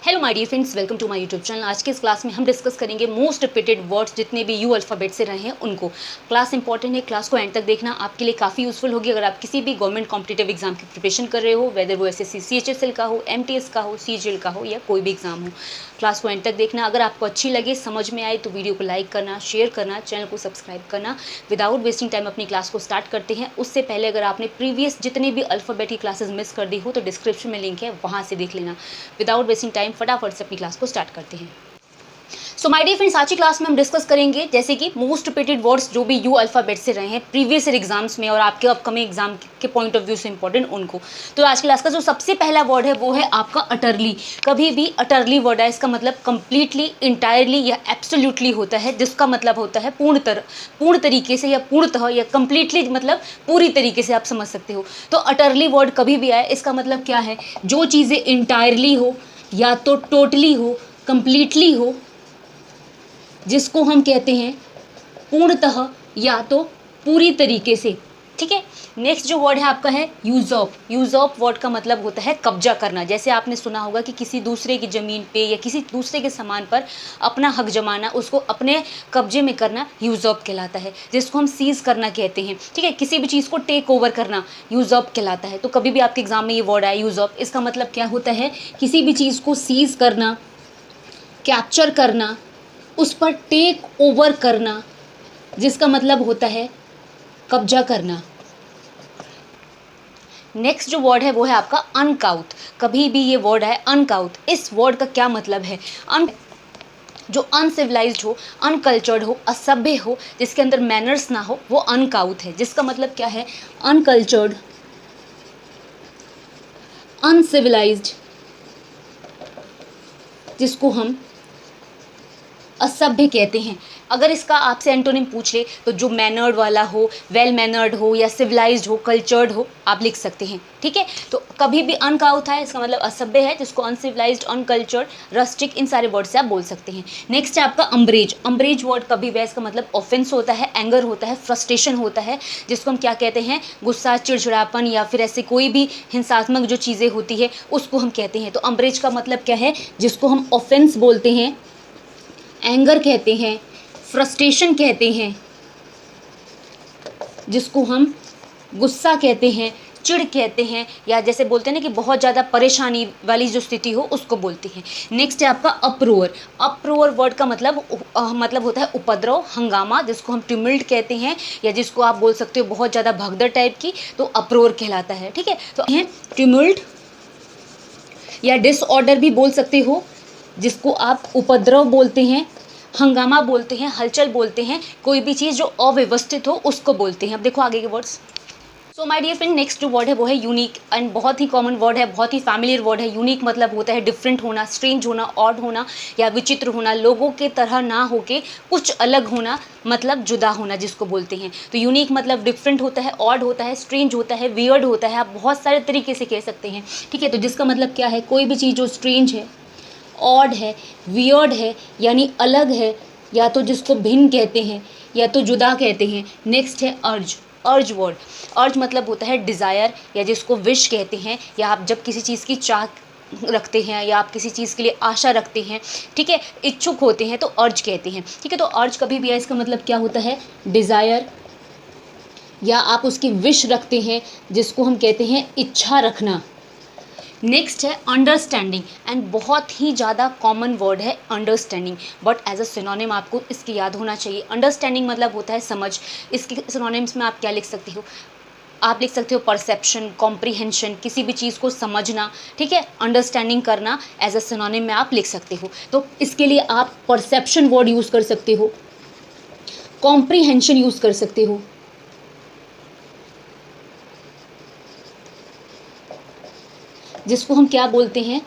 Hello my dear friends, welcome to my YouTube channel. आज के इस क्लास में हम डिस्कस करेंगे मोस्ट रिपीटेड वर्ड्स जितने भी यू अल्फ़ाबेट से रहे हैं उनको। क्लास इंपॉर्टेंट है, क्लास को एंड तक देखना आपके लिए काफ़ी यूजफुल होगी। अगर आप किसी भी गवर्नमेंट कॉम्पिटिटिव एग्जाम की प्रिपरेशन कर रहे हो, वेदर वो एसएससी सीएचएसएल का हो, एमटीएस का हो, सीजीएल का हो या कोई भी एग्जाम हो, क्लास को एंड तक देखना। अगर आपको अच्छी लगे, समझ में आए तो वीडियो को लाइक करना, शेयर करना, चैनल को सब्सक्राइब करना। विदाउट वेस्टिंग टाइम अपनी क्लास को स्टार्ट करते हैं। उससे पहले अगर आपने प्रीवियस जितने भी अल्फ़ाबेट की क्लासेस मिस कर दी हो तो डिस्क्रिप्शन में लिंक है, वहाँ से देख लेना। विदाउट वेस्टिंग टाइम फटाफट से अपनी क्लास को स्टार्ट करते हैं। सो माय डियर फ्रेंड्स, आज की क्लास में हम डिस्कस करेंगे जैसे कि मोस्ट रिपीटेड वर्ड्स जो भी यू अल्फ़ाबेट से रहे हैं प्रीवियस ईयर एग्जाम्स में और आपके अपकमिंग एग्जाम के पॉइंट ऑफ व्यू से इंपॉर्टेंट उनको। तो आज की क्लास का जो सबसे पहला वर्ड है वो है आपका अटरली। कभी भी अटरली वर्ड है, इसका मतलब कंप्लीटली, इंटायरली या एब्सोल्युटली होता है, जिसका मतलब होता है पूर्ण तरीके से या पूर्णतः या कंप्लीटली, मतलब पूरी तरीके से आप समझ सकते हो। तो अटरली वर्ड कभी भी आए, इसका मतलब क्या है? जो चीज़ें इंटायरली हो या तो टोटली हो, कंप्लीटली हो, जिसको हम कहते हैं पूर्णतः या तो पूरी तरीके से। ठीक है। नेक्स्ट जो वर्ड है आपका है यूज़ॉप। यूज़ॉप वर्ड का मतलब होता है कब्जा करना। जैसे आपने सुना होगा कि किसी दूसरे की ज़मीन पे या किसी दूसरे के सामान पर अपना हक जमाना, उसको अपने कब्जे में करना यूज़ॉप कहलाता है, जिसको हम सीज़ करना कहते हैं। ठीक है। किसी भी चीज़ को टेक ओवर करना यूज़ॉप कहलाता है। तो कभी भी आपके एग्जाम में ये वर्ड आए यूज़ॉप, इसका मतलब क्या होता है? किसी भी चीज़ को सीज़ करना, कैप्चर करना, उस पर टेक ओवर करना, जिसका मतलब होता है कब्जा करना। नेक्स्ट जो वर्ड है वो है आपका अनकाउथ। कभी भी ये वर्ड है अनकाउथ, इस वर्ड का क्या मतलब है? जो अनसिविलाइज्ड हो, अनकल्चर्ड हो, असभ्य हो, जिसके अंदर मैनर्स ना हो, वो अनकाउथ है। जिसका मतलब क्या है? अनकल्चर्ड, अनसिविलाइज्ड, जिसको हम असभ्य कहते हैं। अगर इसका आपसे एंटोनिम पूछ ले तो जो मैनर्ड वाला हो, वेल मैनर्ड हो या सिविलाइज्ड हो, कल्चर्ड हो, आप लिख सकते हैं। ठीक है। तो कभी भी अनकाउथ है, इसका मतलब असभ्य है, जिसको अनसिविलाइज्ड, अनकल्चर्ड, रस्टिक, इन सारे वर्ड से आप बोल सकते हैं। नेक्स्ट है आपका अम्ब्रेज। अम्ब्रेज वर्ड कभी भी इसका मतलब ऑफेंस होता है, एंगर होता है, फ्रस्ट्रेशन होता है, जिसको हम क्या कहते हैं? गुस्सा, चिड़चिड़ापन या फिर ऐसे कोई भी हिंसात्मक जो चीज़ें होती है उसको हम कहते हैं। तो अम्ब्रेज का मतलब क्या है? जिसको हम ऑफेंस बोलते हैं, एंगर कहते हैं, फ्रस्ट्रेशन कहते हैं, जिसको हम गुस्सा कहते हैं, चिढ़ कहते हैं, या जैसे बोलते हैं ना कि बहुत ज़्यादा परेशानी वाली जो स्थिति हो उसको बोलते हैं। नेक्स्ट है आपका अप्रोर। अप्रोर वर्ड का मतलब होता है उपद्रव, हंगामा, जिसको हम ट्यूमिल्ट कहते हैं, या जिसको आप बोल सकते हो बहुत ज़्यादा भगदड़ टाइप की, तो अप्रोर कहलाता है। ठीक है। तो है ट्यूमिल्ट या डिसऑर्डर भी बोल सकते हो, जिसको आप उपद्रव बोलते हैं, हंगामा बोलते हैं, हलचल बोलते हैं, कोई भी चीज़ जो अव्यवस्थित हो उसको बोलते हैं। अब देखो आगे के words. So my dear friend, next जो वर्ड है वो है यूनिक, एंड बहुत ही कॉमन वर्ड है, बहुत ही फैमिलियर वर्ड है। यूनिक मतलब होता है डिफरेंट होना, स्ट्रेंज होना, ऑड होना या विचित्र होना, लोगों के तरह ना होके कुछ अलग होना, मतलब जुदा होना, जिसको बोलते हैं। तो यूनिक मतलब डिफरेंट होता है, ऑड होता है, स्ट्रेंज होता है, वियर्ड होता है, आप बहुत सारे तरीके से कह सकते हैं। ठीक है। तो जिसका मतलब क्या है? कोई भी चीज़ जो स्ट्रेंज है, ऑड है, वियर्ड है, यानी अलग है, या तो जिसको भिन्न कहते हैं या तो जुदा कहते हैं। नेक्स्ट है अर्ज। अर्ज वर्ड, अर्ज मतलब होता है डिज़ायर, या जिसको विश कहते हैं, या आप जब किसी चीज़ की चाह रखते हैं या आप किसी चीज़ के लिए आशा रखते हैं, ठीक है, इच्छुक होते हैं, तो अर्ज कहते हैं। ठीक है। तो अर्ज कभी भी है, इसका मतलब क्या होता है? डिज़ायर, या आप उसकी विश रखते हैं, जिसको हम कहते हैं इच्छा रखना। नेक्स्ट है अंडरस्टैंडिंग, एंड बहुत ही ज़्यादा कॉमन वर्ड है understanding, but as a synonym आपको इसकी याद होना चाहिए। अंडरस्टैंडिंग मतलब होता है समझ। इसके सिनोनिम्स में आप क्या लिख सकते हो? आप लिख सकते हो परसेप्शन, कॉम्प्रीहेंशन, किसी भी चीज़ को समझना। ठीक है। अंडरस्टैंडिंग करना एज अ सिनोनिम में आप लिख सकते हो। तो इसके लिए आप परसेप्शन वर्ड यूज़ कर सकते हो, कॉम्प्रीहेंशन यूज़ कर सकते हो, जिसको हम क्या बोलते हैं?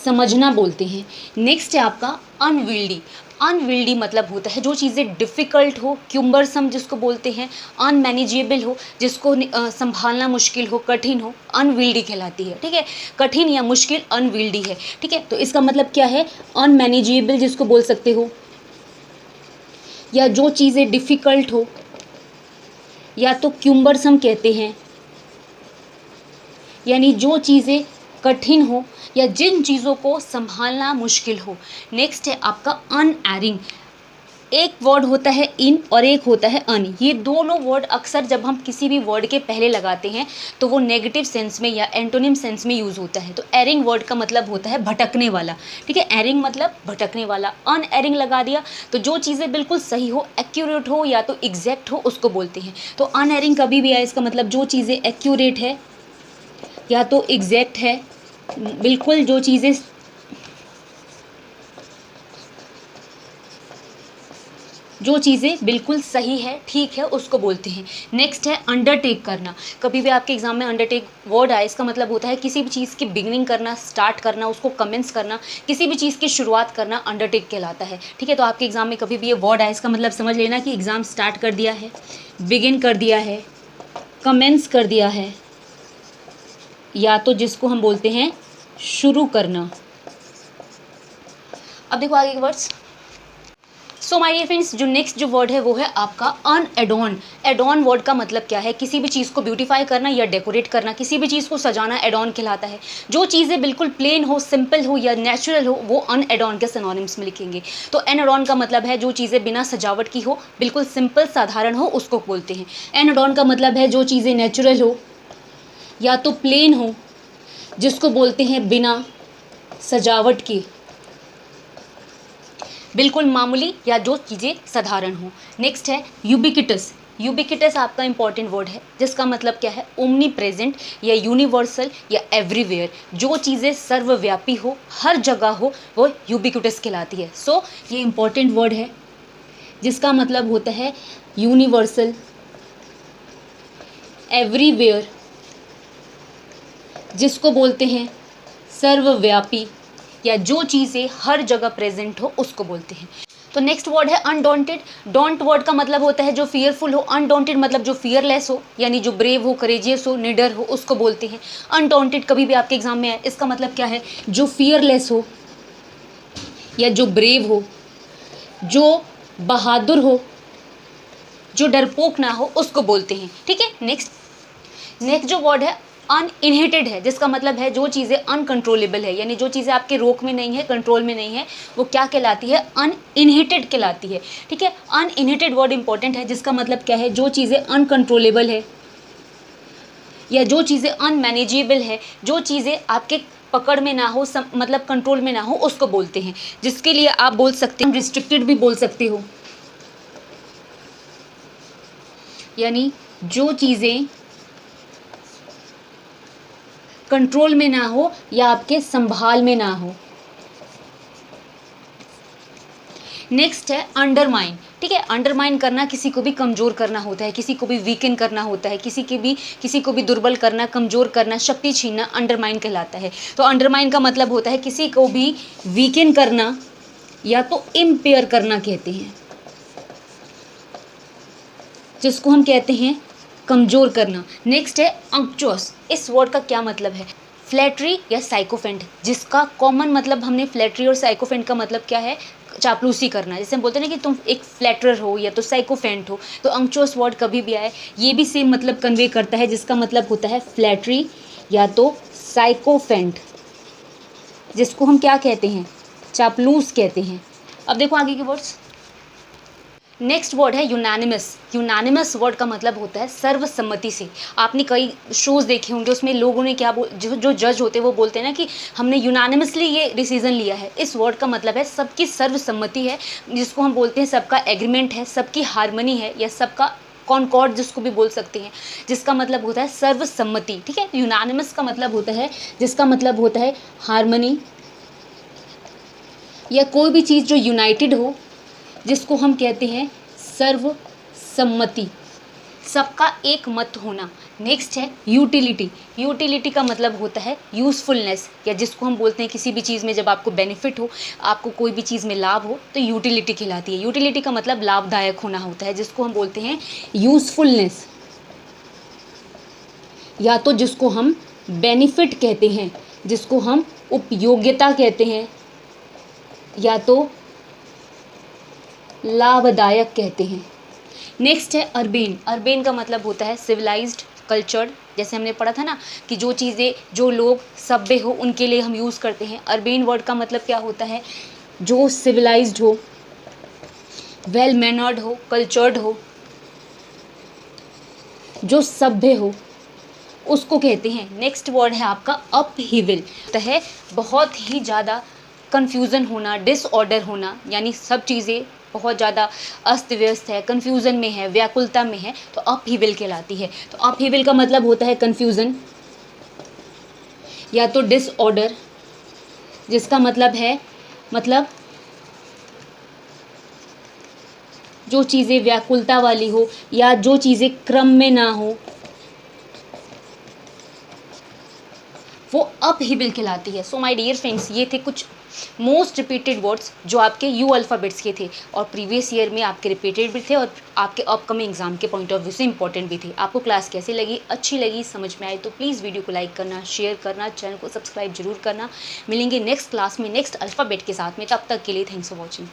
समझना बोलते हैं। नेक्स्ट है आपका अनविल्डी। अनविल्डी मतलब होता है जो चीज़ें डिफ़िकल्ट हो, क्यूम्बरसम जिसको बोलते हैं, अनमैनेजेबल हो, जिसको संभालना मुश्किल हो, कठिन हो, अनविल्डी कहलाती है। ठीक है। कठिन या मुश्किल अनविल्डी है। ठीक है। तो इसका मतलब क्या है? अनमैनेजेबल जिसको बोल सकते हो, या जो चीज़ें डिफ़िकल्ट हो, या तो क्यूम्बरसम कहते हैं, यानी जो चीज़ें कठिन हो या जिन चीज़ों को संभालना मुश्किल हो। नेक्स्ट है आपका अनएरिंग। एक वर्ड होता है इन और एक होता है अन। ये दोनों वर्ड अक्सर जब हम किसी भी वर्ड के पहले लगाते हैं तो वो नेगेटिव सेंस में या एंटोनिम सेंस में यूज़ होता है। तो एरिंग वर्ड का मतलब होता है भटकने वाला, ठीक है। एरिंग मतलब भटकने वाला। अन एरिंग लगा दिया तो जो चीज़ें बिल्कुल सही हो, एक्यूरेट हो या तो एग्जैक्ट हो, उसको बोलते हैं। तो अन एरिंग कभी भी आए इसका मतलब जो चीज़ें एक्यूरेट है या तो एग्जैक्ट है, बिल्कुल जो चीज़ें बिल्कुल सही है, ठीक है, उसको बोलते हैं। नेक्स्ट है अंडरटेक करना। कभी भी आपके एग्जाम में अंडरटेक वर्ड आए इसका मतलब होता है किसी भी चीज़ की बिगिनिंग करना, स्टार्ट करना, उसको कमेंस करना, किसी भी चीज़ की शुरुआत करना अंडरटेक कहलाता है, ठीक है। तो आपके एग्जाम में कभी भी ये वर्ड आए इसका मतलब समझ लेना कि एग्ज़ाम स्टार्ट कर दिया है, बिगिन कर दिया है, कमेंस कर दिया है, या तो जिसको हम बोलते हैं शुरू करना। अब देखो आगे के words. So my dear friends, जो नेक्स्ट जो वर्ड है वो है आपका अनएडॉन। एडॉन वर्ड का मतलब क्या है? किसी भी चीज़ को ब्यूटीफाई करना या डेकोरेट करना, किसी भी चीज़ को सजाना एडॉन कहलाता है। जो चीज़ें बिल्कुल प्लेन हो, सिंपल हो या नेचुरल हो वो अनएडॉन के सिनोनिम्स में लिखेंगे। तो एनएडॉन का मतलब है जो चीज़ें बिना सजावट की हो, बिल्कुल सिंपल साधारण हो, उसको बोलते हैं। एनएडॉन का मतलब है जो चीज़ें नेचुरल हो या तो प्लेन हो, जिसको बोलते हैं बिना सजावट की, बिल्कुल मामूली या जो चीज़ें साधारण हो। नेक्स्ट है यूबिक्विटस। यूबिक्विटस आपका इंपॉर्टेंट वर्ड है जिसका मतलब क्या है? ओमनी प्रेजेंट या यूनिवर्सल या एवरीवेयर। जो चीज़ें सर्वव्यापी हो, हर जगह हो, वो यूबिक्विटस कहलाती है। सो ये इंपॉर्टेंट वर्ड है जिसका मतलब होता है यूनिवर्सल, एवरीवेयर, जिसको बोलते हैं सर्वव्यापी या जो चीज़ें हर जगह प्रेजेंट हो उसको बोलते हैं। तो नेक्स्ट वर्ड है अनडॉन्टेड। डोंट वर्ड का मतलब होता है जो फियरफुल हो, अनडॉन्टेड मतलब जो फियरलेस हो, यानी जो ब्रेव हो, करेजियस हो, निडर हो, उसको बोलते हैं। अनडॉन्टेड कभी भी आपके एग्जाम में आए इसका मतलब क्या है? जो फियरलेस हो या जो ब्रेव हो, जो बहादुर हो, जो डरपोक ना हो, उसको बोलते हैं, ठीक है। नेक्स्ट जो वर्ड है अनइनहिटेड है, जिसका मतलब है जो चीज़ें अनकंट्रोलेबल है, यानी जो चीज़ें आपके रोक में नहीं है, कंट्रोल में नहीं है, वो क्या कहलाती है? अनइनहिटेड कहलाती है, ठीक है। अनइनहिटेड वर्ड इंपॉर्टेंट है जिसका मतलब क्या है? जो चीज़ें अनकंट्रोलेबल है या जो चीज़ें अनमैनेजेबल है, जो चीज़ें आपके पकड़ में ना हो, मतलब कंट्रोल में ना हो, उसको बोलते हैं। जिसके लिए आप बोल सकते हो रिस्ट्रिक्टेड भी बोल सकते हो, यानी जो चीज़ें कंट्रोल में ना हो या आपके संभाल में ना हो। नेक्स्ट है अंडरमाइन, ठीक है। अंडरमाइन करना किसी को भी कमज़ोर करना होता है, किसी को भी वीकन करना होता है, किसी को भी दुर्बल करना, कमज़ोर करना, शक्ति छीनना अंडरमाइन कहलाता है। तो अंडरमाइन का मतलब होता है किसी को भी वीकन करना या तो इम्पेयर करना कहते हैं, जिसको हम कहते हैं कमज़ोर करना। नेक्स्ट है अंक्चुअस। इस वर्ड का क्या मतलब है? फ्लैटरी या साइकोफेंट, जिसका कॉमन मतलब हमने फ्लैटरी और साइकोफेंट का मतलब क्या है? चापलूसी करना। जैसे हम बोलते हैं ना कि तुम एक फ्लैटरर हो या तो साइकोफेंट हो, तो अंक्चुअस वर्ड कभी भी आए ये भी सेम मतलब कन्वे करता है, जिसका मतलब होता है फ्लैटरी या तो साइकोफेंट, जिसको हम क्या कहते हैं? चापलूस कहते हैं। अब देखो आगे के वर्ड्स। नेक्स्ट वर्ड है यूनानिमस। यूनानिमस वर्ड का मतलब होता है सर्वसम्मति से। आपने कई शोज़ देखे होंगे, उसमें लोगों ने क्या जो जज होते हैं वो बोलते हैं ना कि हमने यूनानिमसली ये डिसीजन लिया है। इस वर्ड का मतलब है सबकी सर्वसम्मति है, जिसको हम बोलते हैं सबका एग्रीमेंट है, सबकी हारमनी है या सबका कॉन्कॉर्ड जिसको भी बोल सकते हैं, जिसका मतलब होता है सर्वसम्मति, ठीक है। यूनानिमस का मतलब होता है जिसका मतलब होता है हारमनी या कोई भी चीज़ जो यूनाइटेड हो, जिसको हम कहते हैं सर्वसम्मति, सबका एक मत होना। नेक्स्ट है यूटिलिटी। यूटिलिटी का मतलब होता है यूज़फुलनेस, या जिसको हम बोलते हैं किसी भी चीज़ में जब आपको बेनिफिट हो, आपको कोई भी चीज़ में लाभ हो, तो यूटिलिटी कहलाती है। यूटिलिटी का मतलब लाभदायक होना होता है, जिसको हम बोलते हैं यूज़फुलनेस, या तो जिसको हम बेनिफिट कहते हैं, जिसको हम उपयोगिता कहते हैं, या तो लाभदायक कहते हैं। नेक्स्ट है अर्बेन। अर्बेन का मतलब होता है सिविलाइज्ड, कल्चर्ड, जैसे हमने पढ़ा था ना कि जो चीज़ें, जो लोग सभ्य हो उनके लिए हम यूज़ करते हैं। अर्बेन वर्ड का मतलब क्या होता है? जो सिविलाइज्ड हो, वेल मैनर्ड हो, कल्चर्ड हो, जो सभ्य हो, उसको कहते हैं। नेक्स्ट वर्ड है आपका अपहीविल। तो है बहुत ही ज़्यादा कन्फ्यूज़न होना, डिसऑर्डर होना, यानी सब चीज़ें बहुत ज़्यादा अस्त व्यस्त है, कन्फ्यूज़न में है, व्याकुलता में है, तो अपहीविल कहलाती है। तो अपहीविल का मतलब होता है कन्फ्यूज़न या तो डिसऑर्डर, जिसका मतलब है जो चीज़ें व्याकुलता वाली हो या जो चीज़ें क्रम में ना हो, वो अपहीविल कहलाती है। सो माय डियर फ्रेंड्स, ये थे कुछ मोस्ट रिपीटेड वर्ड्स जो आपके यू अल्फ़ाबेट्स के थे और प्रीवियस ईयर में आपके रिपीटेड भी थे और आपके अपकमिंग एग्जाम के पॉइंट ऑफ व्यू से इंपॉर्टेंट भी थे। आपको क्लास कैसी लगी? अच्छी लगी, समझ में आई तो प्लीज़ वीडियो को लाइक करना, शेयर करना, चैनल को सब्सक्राइब जरूर करना। मिलेंगे नेक्स्ट क्लास में नेक्स्ट अल्फ़ाबेट के साथ में, तब तक के लिए थैंक्स फॉर वॉचिंग।